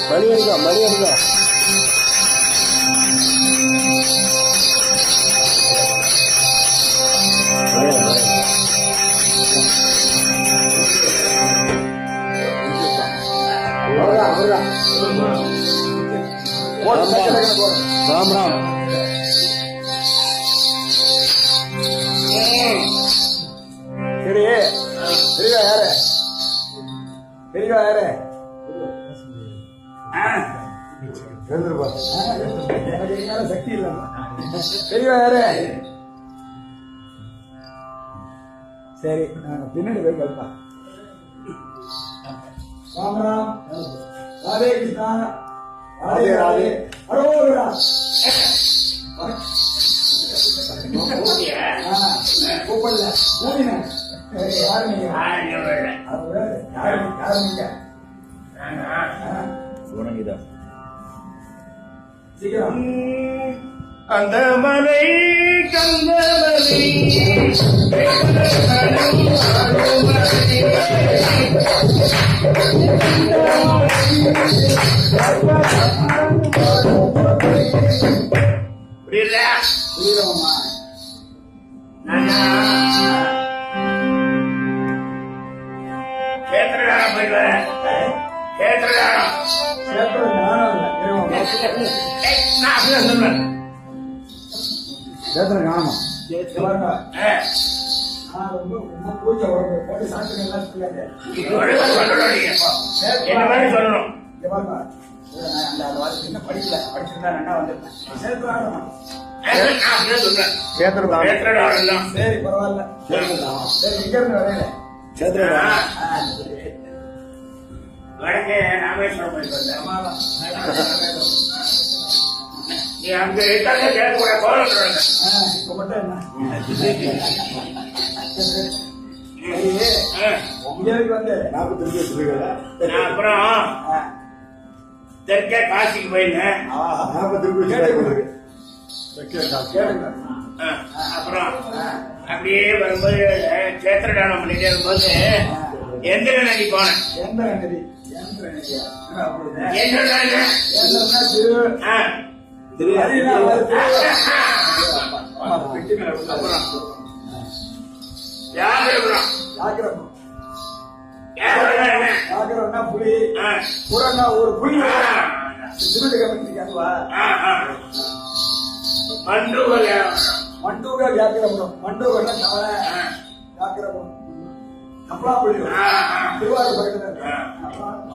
மணி அடிக்கா மணி அடிக்கா राम राम சரி பெரியவா யாரு பெரியவா யாரு சக்தி இல்ல பெரியவா யாரு சரி பின்னாடி போய் கல்பா ராம் ராம் ராதே கிருஷ்ணா ராதே ராதே அரோரா கூப்பிடல யாரு நீங்க சீக்கிரம் அந்த மலை கந்தமலை புரியலம்மா கேத்திரகாரம் போயிட்டு வரேன் கேத்திரகாரம் நான் அப்படிதான் சொல்றேன் பூஜை போட்டு சாப்பிட்டு என்ன மாதிரி சொல்லணும் படிக்கல படிச்சிருந்தா ரெண்டா வந்திருக்கேன் நான் அப்படிதான் சொல்றேன் கேத்திரகாரம் தான் சரி பரவாயில்ல சரி இங்க இருந்து வரையில வடக்கே ராமேஸ்வரம் போயிட்டு வந்தேன் நீ அங்க இருக்காங்க கேட்கக்கூட கோலம் இப்ப மட்டும் என்ன உங்களுக்கு வந்து நான் அப்புறம் தெற்கே காசிக்கு போயிருந்தேன் அப்புறம் அப்படியே வரும்போது கேத்திரகாலம் பண்ணிட்டே இருக்கும்போது எந்திர நதி போனேன் எந்திர நதி புலி புறன்னா ஒரு புலி மண்டூக வியாக்கிரபுரம் மண்டூகன்னா வியாக்கிரபுரம் கப்பலா புலி திருவாரூர் பக்கத்துல